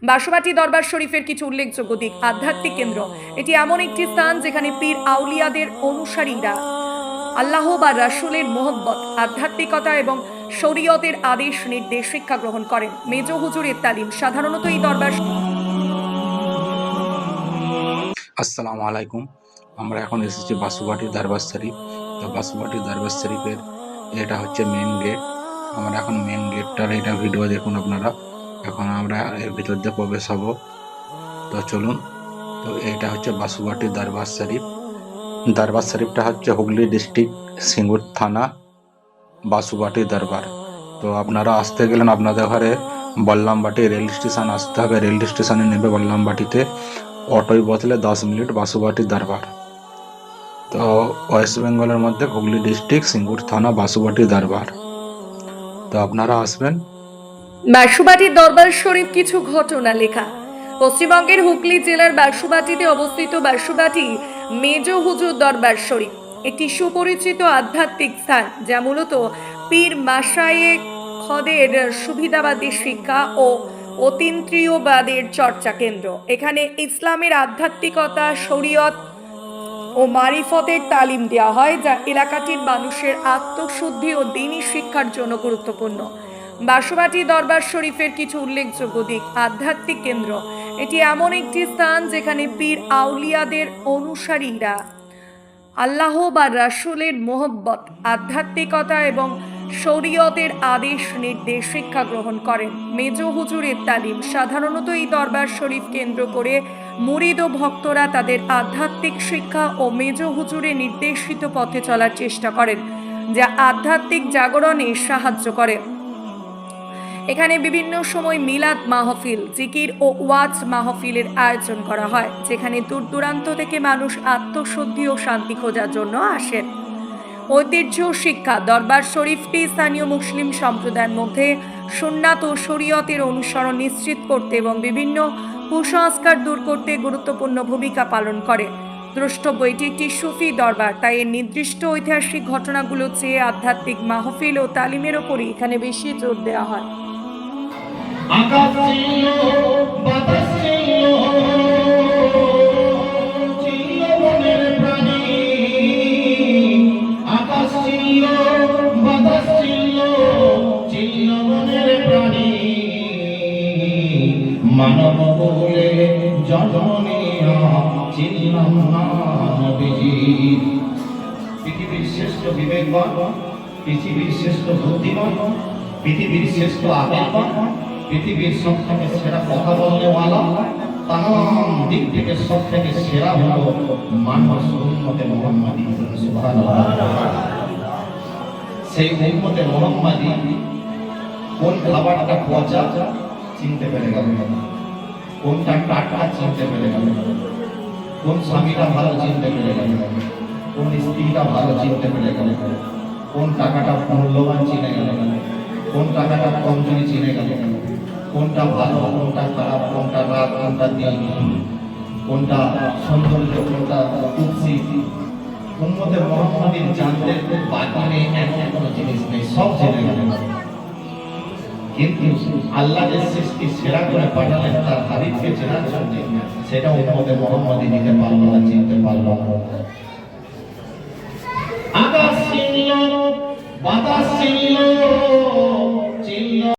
বাসুবাটি দরবার শরীফের কিছু উল্লেখযোগ্য দিক। আধ্যাত্মিক কেন্দ্র, এটি এমন একটি স্থান যেখানে পীর আউলিয়াদের অনুসারীরা আল্লাহ বা রাসূলের মোহব্বত, আধ্যাত্মিকতা এবং শরীয়তের আদেশ নির্দেশ শিক্ষা গ্রহণ করেন। মেজ হুজুরের তালিম সাধারণত এই দরবার। আসসালামু আলাইকুম। আমরা এখন এসেছি বাসুবাটি দরবার শরীফ। তো বাসুবাটি দরবার শরীফের এটা হচ্ছে মেন গেট। আমরা এখন মেন গেটটার এটা ভিডিও দেখুন আপনারা। এখন আমরা এর ভিতর দিয়ে প্রবেশ হব। তো চলুন। তো এটা হচ্ছে বাসুবাটি দরবার শরীফ। দরবার শরীফটা হচ্ছে হুগলি ডিস্ট্রিক্ট সিঙ্গুর থানা বাসুবাটি দরবার। তো আপনারা আসতে গেলেন আপনাদের ঘরে বল্লামবাটি রেল স্টেশন আসতে হবে। রেল স্টেশনে নেবে বল্লামবাটিতে, অটোয় বসলে 10 মিনিট বাসুবাটি দরবার। তো ওয়েস্ট বেঙ্গলের মধ্যে হুগলি ডিস্ট্রিক্ট সিঙ্গুর থানা বাসুবাটি দরবার। তো আপনারা আসবেন। বাসুবাটির দরবার শরীফ কিছু ঘটনা লেখা। পশ্চিমবঙ্গের হুগলি জেলার বাসুবাটিতে অবস্থিত বাসুবাটি মেজ হুজুর দরবার শরীফ একটি সুপরিচিত আধ্যাত্মিক স্থান, যা মূলত পীর মাশায়েখদের সুবিধাবাদী শিক্ষা ও অতীন্দ্রিয়বাদের চর্চা কেন্দ্র। এখানে ইসলামের আধ্যাত্মিকতা, শরীয়ত ও মারিফতের তালিম দেওয়া হয়, যা এলাকাটির মানুষের আত্মশুদ্ধি ও দ্বীনি শিক্ষার জন্য গুরুত্বপূর্ণ। বাসুবাটি দরবার শরীফের কিছু উল্লেখযোগ্য দিক। আধ্যাত্মিক কেন্দ্র, এটি এমন একটি স্থান যেখানে পীর আউলিয়াদের অনুসারীরা আল্লাহ বা রাসূলের মোহব্বত, আধ্যাত্মিকতা এবং শরীয়তের আদেশ নির্দেশ শিক্ষা গ্রহণ করেন। মেজ হুজুরের তালিম সাধারণত এই দরবার শরীফ কেন্দ্র করে মুরিদ ও ভক্তরা তাদের আধ্যাত্মিক শিক্ষা ও মেজ হুজুরের নির্দেশিত পথে চলার চেষ্টা করেন, যা আধ্যাত্মিক জাগরণে সাহায্য করে। এখানে বিভিন্ন সময় মিলাদ মাহফিল, জিকির ও ওয়াজ মাহফিলের আয়োজন করা হয়, যেখানে দূর দূরান্ত থেকে মানুষ আত্মশুদ্ধি ও শান্তি খোঁজার জন্য আসেন। ঐতিহ্য শিক্ষা, দরবার শরীফটি স্থানীয় মুসলিম সম্প্রদায়ের মধ্যে সুন্নাত ও শরীয়তের অনুসরণ নিশ্চিত করতে এবং বিভিন্ন কুসংস্কার দূর করতে গুরুত্বপূর্ণ ভূমিকা পালন করে। দ্রষ্টব্য, এটি একটি সুফি দরবার, তাই এর নির্দিষ্ট ঐতিহাসিক ঘটনাগুলো চেয়ে আধ্যাত্মিক মাহফিল ও তালিমের ওপরই এখানে বেশি জোর দেওয়া হয়। আকাশ ছিল, বাতাস ছিল, ছিল বনের প্রাণী। আকাশ ছিল, বাতাস ছিল, ছিল বনের প্রাণী। মানব বলে জননীয়া ছিলাম না নবীজি। পৃথিবীর শ্রেষ্ঠ বিবেকবান, পৃথিবীর শ্রেষ্ঠ বুদ্ধিমান, পৃথিবীর শ্রেষ্ঠ আবেগবান, পৃথিবীর সব থেকে সেরা কথা বলনেওয়ালা, তাম দিক থেকে সব থেকে সেরা হলো মানুষ উম্মতে মুহাম্মাদি। সুবহানাল্লাহ। সেই উম্মতে মুহাম্মাদি কোন খাবারটা পচা চিনতে পেরে গেল, কোনটা টাটকা চিনতে পেরে গেল, কোন স্বামীটা ভালো চিনতে পেরে গেল, কোন স্ত্রীটা ভালো চিনতে পেরে গেল, কোন টাকাটা মূল্যবান চিনে গেল, কোন টাকাটা কমজোরি চিনে গেল, কোনটা ভালো, কোনটা খারাপ, কোনটা রাত, কোনটা দিন, কোনটা সৌন্দর্য, কোনটা কুৎসিত। উম্মতে মুহাম্মাদির জানতে বাকি নেই, এমন কোনো জিনিস নেই, সব জেনে গেলেন। কিন্তু আল্লাহ যে সৃষ্টি সেরা করে পাঠালেন তার হাবিবকে চেনার জন্য, সেটা উম্মতে মুহাম্মাদি নিতে পারলো না, চিনতে পারলো না। আকাশ ছিল, বাতাস ছিল,